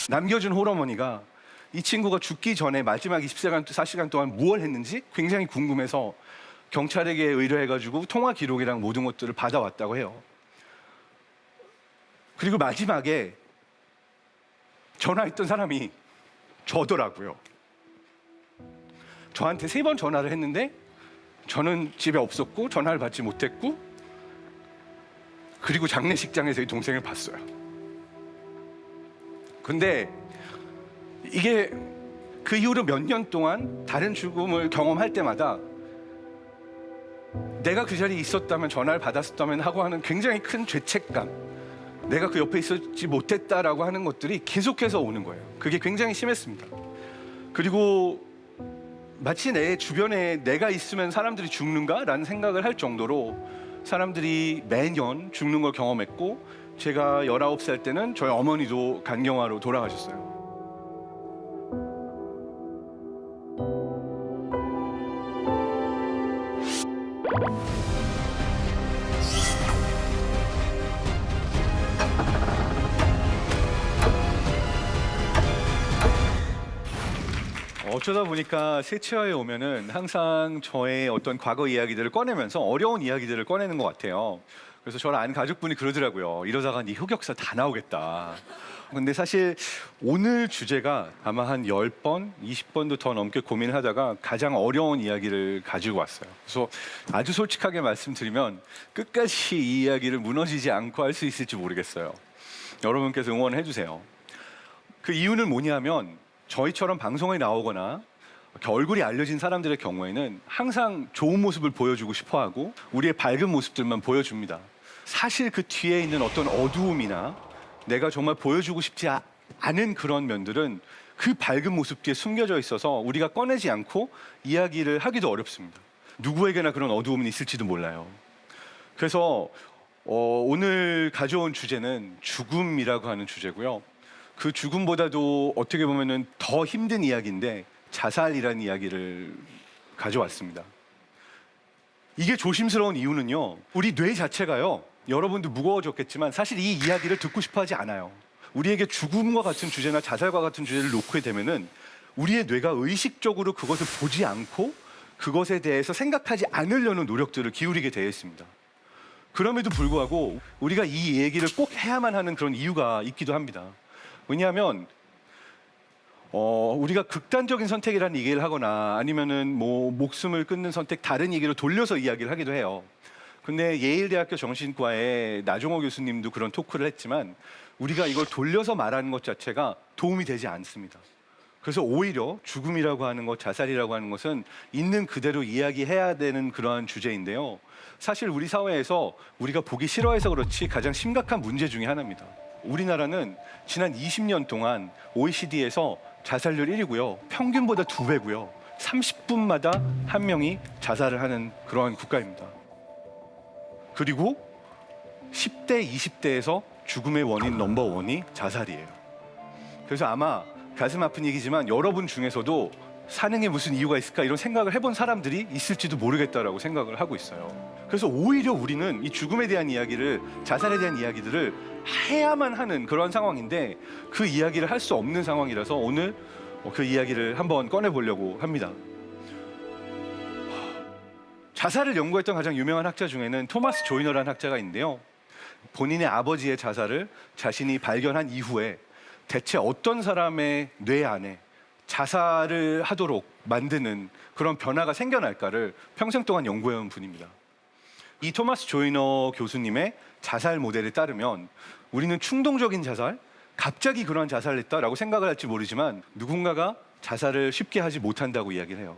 남겨준 홀어머니가 이 친구가 죽기 전에 마지막 24시간 동안 무엇을 했는지 굉장히 궁금해서 경찰에게 의뢰해가지고 통화 기록이랑 모든 것들을 받아왔다고 해요. 그리고 마지막에 전화했던 사람이 저더라고요. 저한테 3번 전화를 했는데 저는 집에 없었고 전화를 받지 못했고, 그리고 장례식장에서 이 동생을 봤어요. 근데 이게 그 이후로 몇 년 동안 다른 죽음을 경험할 때마다 내가 그 자리에 있었다면, 전화를 받았었다면 하고 하는 굉장히 큰 죄책감, 내가 그 옆에 있었지 못했다라고 하는 것들이 계속해서 오는 거예요. 그게 굉장히 심했습니다. 그리고 마치 내 주변에 내가 있으면 사람들이 죽는가라는 생각을 할 정도로 사람들이 매년 죽는 걸 경험했고, 제가 19살 때는 저희 어머니도 간경화로 돌아가셨어요. 어쩌다 보니까 세치화에 오면은 항상 저의 어떤 과거 이야기들을 꺼내면서 어려운 이야기들을 꺼내는 것 같아요. 그래서 저를 아는 가족분이 그러더라고요. 이러다가 네 흑역사 다 나오겠다. 근데 사실 오늘 주제가 아마 한 10번, 20번도 더 넘게 고민을 하다가 가장 어려운 이야기를 가지고 왔어요. 그래서 아주 솔직하게 말씀드리면 끝까지 이 이야기를 무너지지 않고 할 수 있을지 모르겠어요. 여러분께서 응원을 해주세요. 그 이유는 뭐냐면, 저희처럼 방송에 나오거나 이렇게 얼굴이 알려진 사람들의 경우에는 항상 좋은 모습을 보여주고 싶어하고 우리의 밝은 모습들만 보여줍니다. 사실 그 뒤에 있는 어떤 어두움이나 내가 정말 보여주고 싶지 않은 그런 면들은 그 밝은 모습 뒤에 숨겨져 있어서 우리가 꺼내지 않고 이야기를 하기도 어렵습니다. 누구에게나 그런 어두움은 있을지도 몰라요. 그래서 오늘 가져온 주제는 죽음이라고 하는 주제고요. 그 죽음보다도 어떻게 보면은 더 힘든 이야기인데, 자살이라는 이야기를 가져왔습니다. 이게 조심스러운 이유는요, 우리 뇌 자체가요, 여러분도 무거워졌겠지만 사실 이 이야기를 듣고 싶어 하지 않아요. 우리에게 죽음과 같은 주제나 자살과 같은 주제를 놓게 되면은 우리의 뇌가 의식적으로 그것을 보지 않고 그것에 대해서 생각하지 않으려는 노력들을 기울이게 되어 있습니다. 그럼에도 불구하고 우리가 이 얘기를 꼭 해야만 하는 그런 이유가 있기도 합니다. 왜냐하면 우리가 극단적인 선택이라는 얘기를 하거나 아니면은 뭐 목숨을 끊는 선택, 다른 얘기로 돌려서 이야기를 하기도 해요. 근데 예일대학교 정신과의 나종호 교수님도 그런 토크를 했지만 우리가 이걸 돌려서 말하는 것 자체가 도움이 되지 않습니다. 그래서 오히려 죽음이라고 하는 것, 자살이라고 하는 것은 있는 그대로 이야기해야 되는 그러한 주제인데요. 사실 우리 사회에서 우리가 보기 싫어해서 그렇지 가장 심각한 문제 중에 하나입니다. 우리나라는 지난 20년 동안 OECD에서 자살률 1위고요. 평균보다 2배고요. 30분마다 한 명이 자살을 하는 그러한 국가입니다. 그리고 10대, 20대에서 죽음의 원인 넘버1이 자살이에요. 그래서 아마 가슴 아픈 얘기지만 여러분 중에서도 사능에 무슨 이유가 있을까 이런 생각을 해본 사람들이 있을지도 모르겠다라고 생각을 하고 있어요. 그래서 오히려 우리는 이 죽음에 대한 이야기를, 자살에 대한 이야기들을 해야만 하는 그런 상황인데 그 이야기를 할 수 없는 상황이라서 오늘 그 이야기를 한번 꺼내보려고 합니다. 자살을 연구했던 가장 유명한 학자 중에는 토마스 조이너라는 학자가 있는데요. 본인의 아버지의 자살을 자신이 발견한 이후에 대체 어떤 사람의 뇌 안에 자살을 하도록 만드는 그런 변화가 생겨날까를 평생 동안 연구해온 분입니다. 이 토마스 조이너 교수님의 자살 모델에 따르면 우리는 충동적인 자살, 갑자기 그런 자살을 했다라고 생각을 할지 모르지만 누군가가 자살을 쉽게 하지 못한다고 이야기를 해요.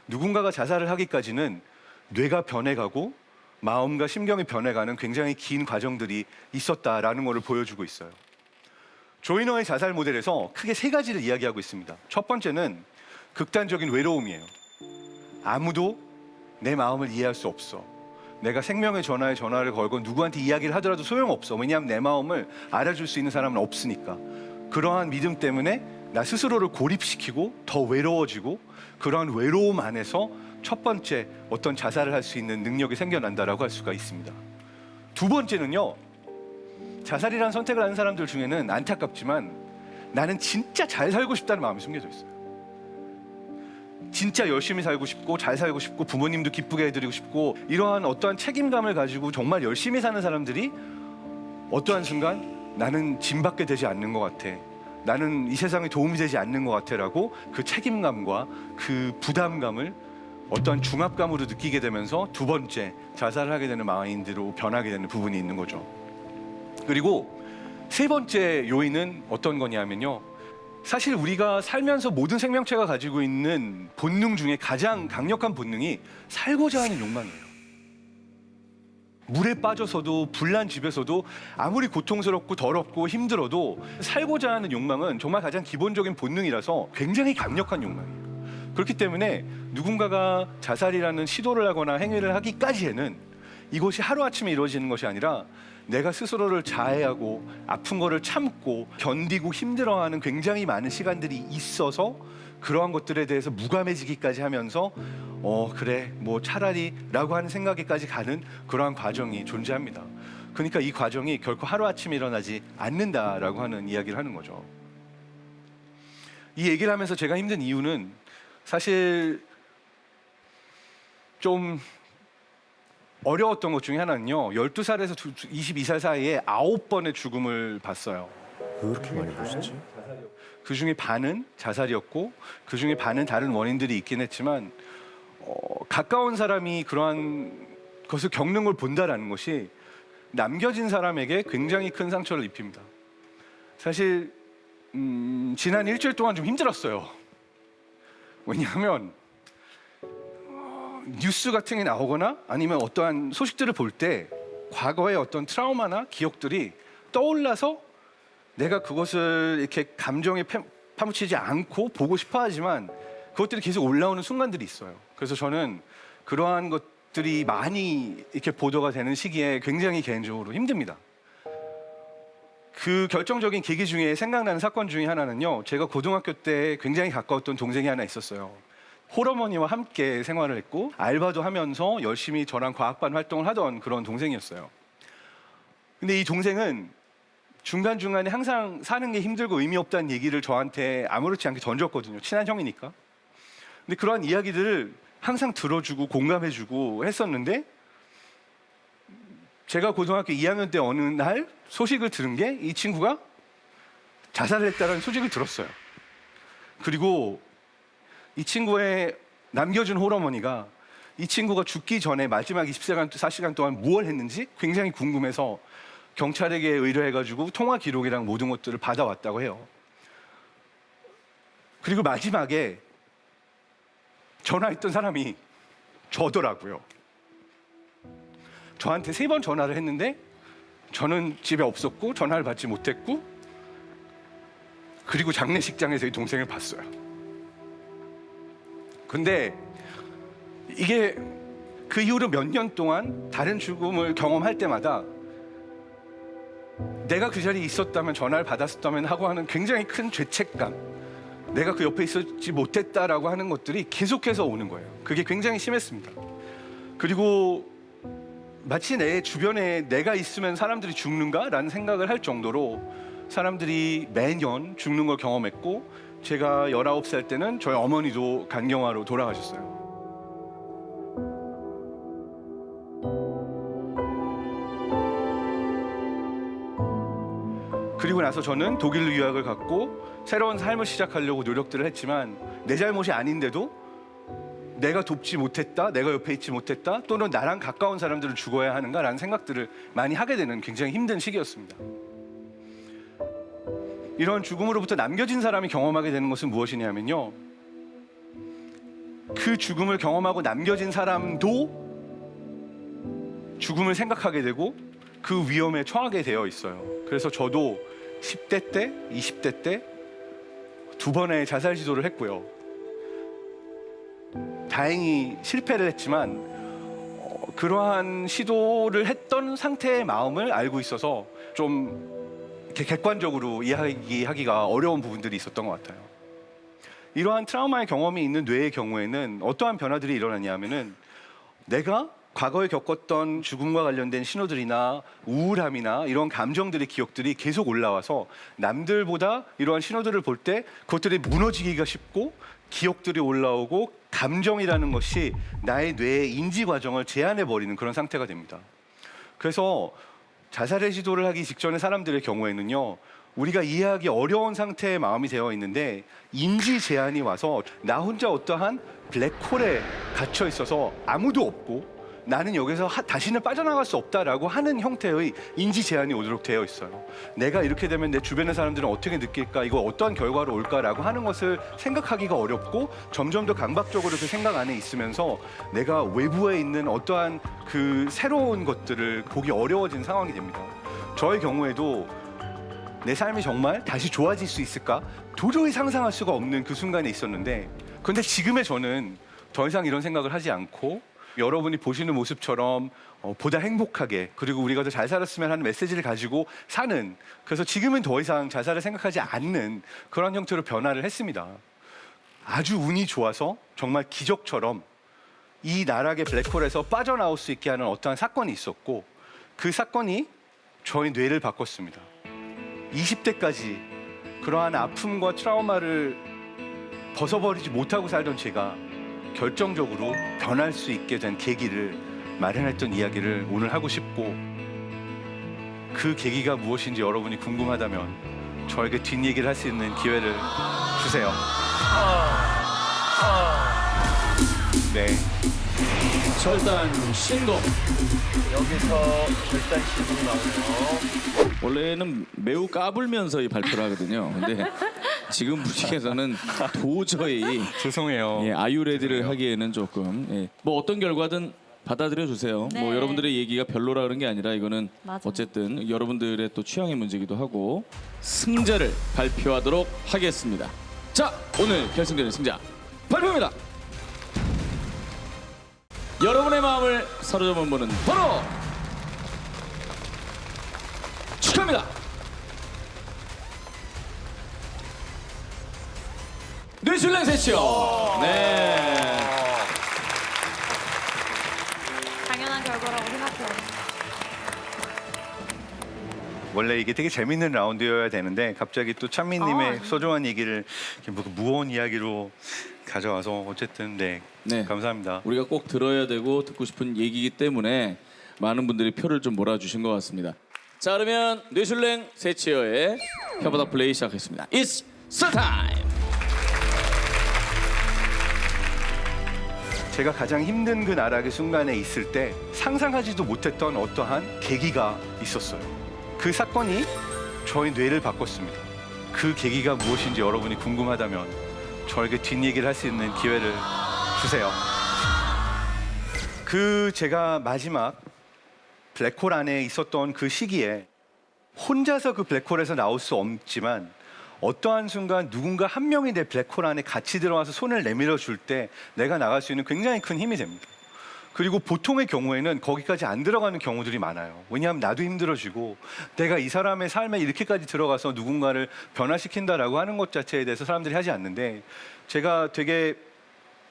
누군가가 자살을 하기까지는 뇌가 변해가고 마음과 심경이 변해가는 굉장히 긴 과정들이 있었다라는 것을 보여주고 있어요. 조이너의 자살 모델에서 크게 3가지를 이야기하고 있습니다. 첫 번째는 극단적인 외로움이에요. 아무도 내 마음을 이해할 수 없어. 내가 생명의 전화에 전화를 걸고 누구한테 이야기를 하더라도 소용없어. 왜냐하면 내 마음을 알아줄 수 있는 사람은 없으니까. 그러한 믿음 때문에 나 스스로를 고립시키고 더 외로워지고, 그러한 외로움 안에서 첫 번째 어떤 자살을 할 수 있는 능력이 생겨난다라고 할 수가 있습니다. 두 번째는요, 자살이라는 선택을 하는 사람들 중에는 안타깝지만 나는 진짜 잘 살고 싶다는 마음이 숨겨져 있어요. 진짜 열심히 살고 싶고 잘 살고 싶고 부모님도 기쁘게 해드리고 싶고 이러한 어떠한 책임감을 가지고 정말 열심히 사는 사람들이 어떠한 순간 나는 짐밖에 되지 않는 것 같아, 나는 이 세상에 도움이 되지 않는 것 같아 라고 그 책임감과 그 부담감을 어떠한 중압감으로 느끼게 되면서 두 번째 자살을 하게 되는 마인드로 변하게 되는 부분이 있는 거죠. 그리고 세 번째 요인은 어떤 거냐면요, 사실 우리가 살면서 모든 생명체가 가지고 있는 본능 중에 가장 강력한 본능이 살고자 하는 욕망이에요. 물에 빠져서도 불난 집에서도 아무리 고통스럽고 더럽고 힘들어도 살고자 하는 욕망은 정말 가장 기본적인 본능이라서 굉장히 강력한 욕망이에요. 그렇기 때문에 누군가가 자살이라는 시도를 하거나 행위를 하기까지에는 이것이 하루아침에 이루어지는 것이 아니라 내가 스스로를 자해하고 아픈 거를 참고 견디고 힘들어하는 굉장히 많은 시간들이 있어서 그러한 것들에 대해서 무감해지기까지 하면서 그래 뭐 차라리 라고 하는 생각에까지 가는 그러한 과정이 존재합니다. 그러니까 이 과정이 결코 하루아침에 일어나지 않는다라고 하는 이야기를 하는 거죠. 이 얘기를 하면서 제가 힘든 이유는 사실 좀 어려웠던 것 중에 하나는요, 12살에서 22살 사이에 9번의 죽음을 봤어요. 왜 그렇게 많이 보셨지? 그 중에 반은 자살이었고 그 중에 반은 다른 원인들이 있긴 했지만 가까운 사람이 그러한 것을 겪는 걸 본다라는 것이 남겨진 사람에게 굉장히 큰 상처를 입힙니다. 사실 지난 일주일 동안 좀 힘들었어요. 왜냐하면 뉴스 같은 게 나오거나 아니면 어떠한 소식들을 볼 때 과거의 어떤 트라우마나 기억들이 떠올라서 내가 그것을 이렇게 감정에 파묻히지 않고 보고 싶어 하지만 그것들이 계속 올라오는 순간들이 있어요. 그래서 저는 그러한 것들이 많이 이렇게 보도가 되는 시기에 굉장히 개인적으로 힘듭니다. 그 결정적인 계기 중에 생각나는 사건 중에 하나는요, 제가 고등학교 때 굉장히 가까웠던 동생이 하나 있었어요. 홀어머니와 함께 생활을 했고 알바도 하면서 열심히 저랑 과학반 활동을 하던 그런 동생이었어요. 근데 이 동생은 중간중간에 항상 사는 게 힘들고 의미 없다는 얘기를 저한테 아무렇지 않게 던졌거든요. 친한 형이니까. 근데 그러한 이야기들을 항상 들어주고 공감해주고 했었는데 제가 고등학교 2학년 때 어느 날 소식을 들은 게 이 친구가 자살을 했다는 소식을 들었어요. 그리고 이 친구의 남겨준 홀어머니가 이 친구가 죽기 전에 마지막 24시간 동안 무엇을 했는지 굉장히 궁금해서 경찰에게 의뢰해가지고 통화 기록이랑 모든 것들을 받아왔다고 해요. 그리고 마지막에 전화했던 사람이 저더라고요. 저한테 3번 전화를 했는데 저는 집에 없었고 전화를 받지 못했고 그리고 장례식장에서 이 동생을 봤어요. 근데 이게 그 이후로 몇 년 동안 다른 죽음을 경험할 때마다 내가 그 자리에 있었다면 전화를 받았었다면 하고 하는 굉장히 큰 죄책감, 내가 그 옆에 있었지 못했다라고 하는 것들이 계속해서 오는 거예요. 그게 굉장히 심했습니다. 그리고 마치 내 주변에 내가 있으면 사람들이 죽는가라는 생각을 할 정도로 사람들이 매년 죽는 걸 경험했고 제가 19살 때는 저희 어머니도 간경화로 돌아가셨어요. 그리고 나서 저는 독일로 유학을 갔고 새로운 삶을 시작하려고 노력들을 했지만 내 잘못이 아닌데도 내가 돕지 못했다, 내가 옆에 있지 못했다, 또는 나랑 가까운 사람들은 죽어야 하는가라는 생각들을 많이 하게 되는 굉장히 힘든 시기였습니다. 이런 죽음으로부터 남겨진 사람이 경험하게 되는 것은 무엇이냐면요, 그 죽음을 경험하고 남겨진 사람도 죽음을 생각하게 되고 그 위험에 처하게 되어 있어요. 그래서 저도 10대 때, 20대 때 2번의 자살 시도를 했고요. 다행히 실패를 했지만 그러한 시도를 했던 상태의 마음을 알고 있어서 좀 이렇게 객관적으로 이야기하기가 어려운 부분들이 있었던 것 같아요. 이러한 트라우마의 경험이 있는 뇌의 경우에는 어떠한 변화들이 일어나냐 하면은 내가 과거에 겪었던 죽음과 관련된 신호들이나 우울함이나 이런 감정들의 기억들이 계속 올라와서 남들보다 이러한 신호들을 볼 때 그것들이 무너지기가 쉽고 기억들이 올라오고 감정이라는 것이 나의 뇌의 인지 과정을 제한해버리는 그런 상태가 됩니다. 그래서 자살의 시도를 하기 직전의 사람들의 경우에는요, 우리가 이해하기 어려운 상태의 마음이 되어 있는데 인지 제한이 와서 나 혼자 어떠한 블랙홀에 갇혀 있어서 아무도 없고 나는 여기서 다시는 빠져나갈 수 없다라고 하는 형태의 인지 제한이 오도록 되어 있어요. 내가 이렇게 되면 내 주변의 사람들은 어떻게 느낄까, 이거 어떠한 결과로 올까라고 하는 것을 생각하기가 어렵고 점점 더 강박적으로 그 생각 안에 있으면서 내가 외부에 있는 어떠한 그 새로운 것들을 보기 어려워진 상황이 됩니다. 저의 경우에도 내 삶이 정말 다시 좋아질 수 있을까? 도저히 상상할 수가 없는 그 순간에 있었는데, 근데 지금의 저는 더 이상 이런 생각을 하지 않고 여러분이 보시는 모습처럼 보다 행복하게, 그리고 우리가 더 잘 살았으면 하는 메시지를 가지고 사는, 그래서 지금은 더 이상 자살을 생각하지 않는 그런 형태로 변화를 했습니다. 아주 운이 좋아서 정말 기적처럼 이 나락의 블랙홀에서 빠져나올 수 있게 하는 어떠한 사건이 있었고, 그 사건이 저의 뇌를 바꿨습니다. 20대까지 그러한 아픔과 트라우마를 벗어버리지 못하고 살던 제가 결정적으로 변할 수 있게 된 계기를 마련했던 이야기를 오늘 하고 싶고, 그 계기가 무엇인지 여러분이 궁금하다면 저에게 뒷얘기를 할 수 있는 기회를 주세요. 네. 절단 신곡. 여기서 절단 신곡이 나오네요. 원래는 매우 까불면서 이 발표를 하거든요. 근데 지금 분위기에서는 도저히 죄송해요. 아유레디를 하기에는 조금 뭐 어떤 결과든 받아들여 주세요. 네. 뭐 여러분들의 얘기가 별로라 그런 게 아니라 이거는 맞아요. 어쨌든 여러분들의 또 취향의 문제기도 하고, 승자를 발표하도록 하겠습니다. 자, 오늘 결승전의 승자 발표입니다. 여러분의 마음을 사로잡은 분은 바로 축하합니다. 뇌슐랭 세치요. 네. 당연한 결과라고 생각해요. 원래 이게 되게 재밌는 라운드여야 되는데 갑자기 또 찬미님의 아니요. 소중한 얘기를 이렇게 무거운 이야기로 가져와서 어쨌든 네, 네. 감사합니다. 우리가 꼭 들어야 되고 듣고 싶은 얘기이기 때문에 많은 분들이 표를 좀 몰아주신 것 같습니다. 자, 그러면 뇌슐랭 세치어의 혀바다 플레이 시작하겠습니다. It's showtime. 제가 가장 힘든 그 나락의 순간에 있을 때 상상하지도 못했던 어떠한 계기가 있었어요. 그 사건이 저의 뇌를 바꿨습니다. 그 계기가 무엇인지 여러분이 궁금하다면 저에게 뒷얘기를 할 수 있는 기회를 주세요. 그 제가 마지막 블랙홀 안에 있었던 그 시기에 혼자서 그 블랙홀에서 나올 수 없지만 어떠한 순간 누군가 한 명이 내 블랙홀 안에 같이 들어와서 손을 내밀어 줄 때 내가 나갈 수 있는 굉장히 큰 힘이 됩니다. 그리고 보통의 경우에는 거기까지 안 들어가는 경우들이 많아요. 왜냐하면 나도 힘들어지고 내가 이 사람의 삶에 이렇게까지 들어가서 누군가를 변화시킨다라고 하는 것 자체에 대해서 사람들이 하지 않는데, 제가 되게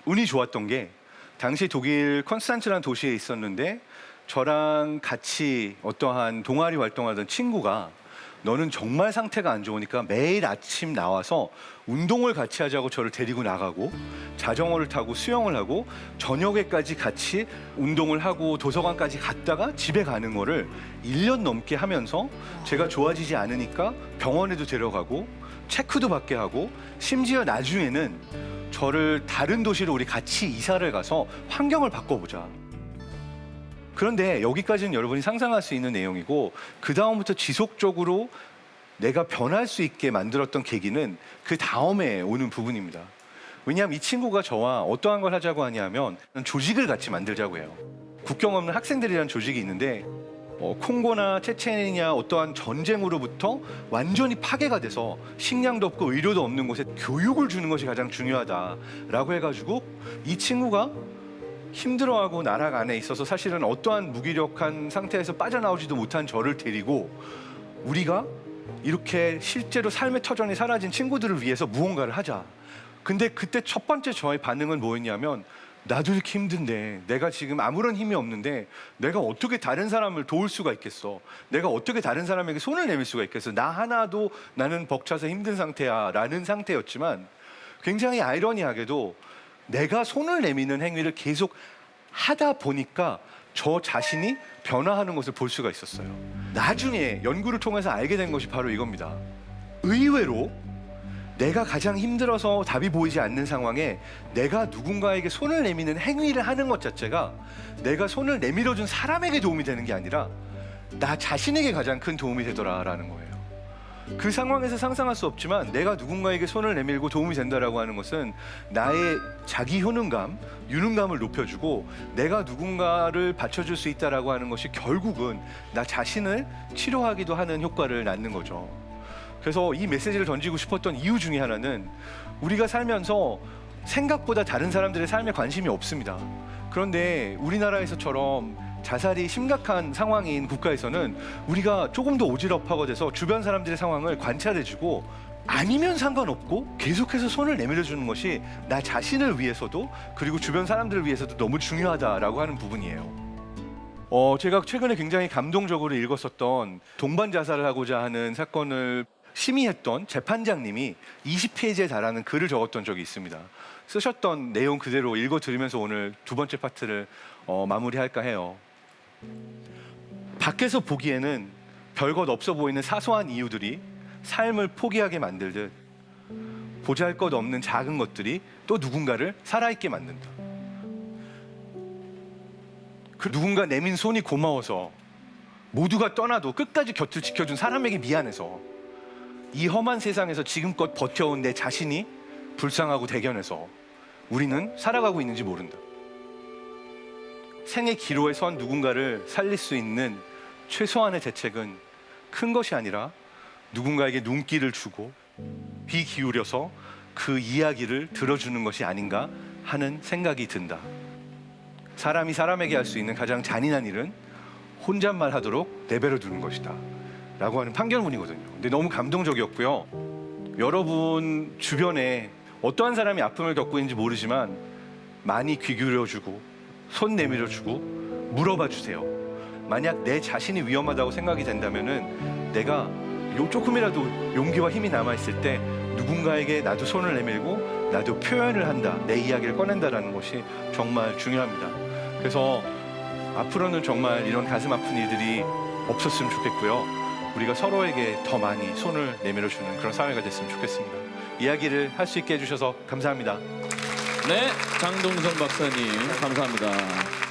운이 좋았던 게 당시 독일 컨스탄츠라는 도시에 있었는데 저랑 같이 어떠한 동아리 활동하던 친구가 너는 정말 상태가 안 좋으니까 매일 아침 나와서 운동을 같이 하자고 저를 데리고 나가고 자전거를 타고 수영을 하고 저녁에까지 같이 운동을 하고 도서관까지 갔다가 집에 가는 거를 1년 넘게 하면서 제가 좋아지지 않으니까 병원에도 데려가고 체크도 받게 하고 심지어 나중에는 저를 다른 도시로 우리 같이 이사를 가서 환경을 바꿔보자. 그런데 여기까지는 여러분이 상상할 수 있는 내용이고, 그 다음부터 지속적으로 내가 변할 수 있게 만들었던 계기는 그 다음에 오는 부분입니다. 왜냐하면 이 친구가 저와 어떠한 걸 하자고 하냐면 조직을 같이 만들자고 해요. 국경 없는 학생들이라는 조직이 있는데 콩고나 체체니아 어떠한 전쟁으로부터 완전히 파괴가 돼서 식량도 없고 의료도 없는 곳에 교육을 주는 것이 가장 중요하다라고 해가지고 이 친구가 힘들어하고 나락 안에 있어서 사실은 어떠한 무기력한 상태에서 빠져나오지도 못한 저를 데리고 우리가 이렇게 실제로 삶의 터전이 사라진 친구들을 위해서 무언가를 하자. 근데 그때 첫 번째 저의 반응은 뭐였냐면 나도 이렇게 힘든데, 내가 지금 아무런 힘이 없는데 내가 어떻게 다른 사람을 도울 수가 있겠어? 내가 어떻게 다른 사람에게 손을 내밀 수가 있겠어? 나 하나도 나는 벅차서 힘든 상태야 라는 상태였지만, 굉장히 아이러니하게도 내가 손을 내미는 행위를 계속 하다 보니까 저 자신이 변화하는 것을 볼 수가 있었어요. 나중에 연구를 통해서 알게 된 것이 바로 이겁니다. 의외로 내가 가장 힘들어서 답이 보이지 않는 상황에 내가 누군가에게 손을 내미는 행위를 하는 것 자체가 내가 손을 내밀어준 사람에게 도움이 되는 게 아니라 나 자신에게 가장 큰 도움이 되더라라는 거예요. 그 상황에서 상상할 수 없지만 내가 누군가에게 손을 내밀고 도움이 된다라고 하는 것은 나의 자기 효능감, 유능감을 높여주고 내가 누군가를 받쳐줄 수 있다라고 하는 것이 결국은 나 자신을 치료하기도 하는 효과를 낳는 거죠. 그래서 이 메시지를 던지고 싶었던 이유 중에 하나는, 우리가 살면서 생각보다 다른 사람들의 삶에 관심이 없습니다. 그런데 우리나라에서처럼 자살이 심각한 상황인 국가에서는 우리가 조금 더 오지랖하게 돼서 주변 사람들의 상황을 관찰해주고, 아니면 상관없고 계속해서 손을 내밀어주는 것이 나 자신을 위해서도 그리고 주변 사람들을 위해서도 너무 중요하다라고 하는 부분이에요. 제가 최근에 굉장히 감동적으로 읽었었던 동반 자살을 하고자 하는 사건을 심의했던 재판장님이 20페이지에 달하는 글을 적었던 적이 있습니다. 쓰셨던 내용 그대로 읽어 들으면서 오늘 두 번째 파트를 마무리할까 해요. 밖에서 보기에는 별것 없어 보이는 사소한 이유들이 삶을 포기하게 만들듯, 보잘것없는 작은 것들이 또 누군가를 살아있게 만든다. 그 누군가 내민 손이 고마워서, 모두가 떠나도 끝까지 곁을 지켜준 사람에게 미안해서, 이 험한 세상에서 지금껏 버텨온 내 자신이 불쌍하고 대견해서 우리는 살아가고 있는지 모른다. 생의 기로에 선 누군가를 살릴 수 있는 최소한의 대책은 큰 것이 아니라 누군가에게 눈길을 주고 귀 기울여서 그 이야기를 들어주는 것이 아닌가 하는 생각이 든다. 사람이 사람에게 할 수 있는 가장 잔인한 일은 혼잣말 하도록 내버려 두는 것이다 라고 하는 판결문이거든요. 근데 너무 감동적이었고요. 여러분 주변에 어떠한 사람이 아픔을 겪고 있는지 모르지만 많이 귀 기울여주고 손 내밀어주고 물어봐 주세요. 만약 내 자신이 위험하다고 생각이 된다면은 내가 조금이라도 용기와 힘이 남아있을 때 누군가에게 나도 손을 내밀고 나도 표현을 한다, 내 이야기를 꺼낸다라는 것이 정말 중요합니다. 그래서 앞으로는 정말 이런 가슴 아픈 일들이 없었으면 좋겠고요. 우리가 서로에게 더 많이 손을 내밀어주는 그런 사회가 됐으면 좋겠습니다. 이야기를 할 수 있게 해주셔서 감사합니다. 네, 장동성 박사님 감사합니다.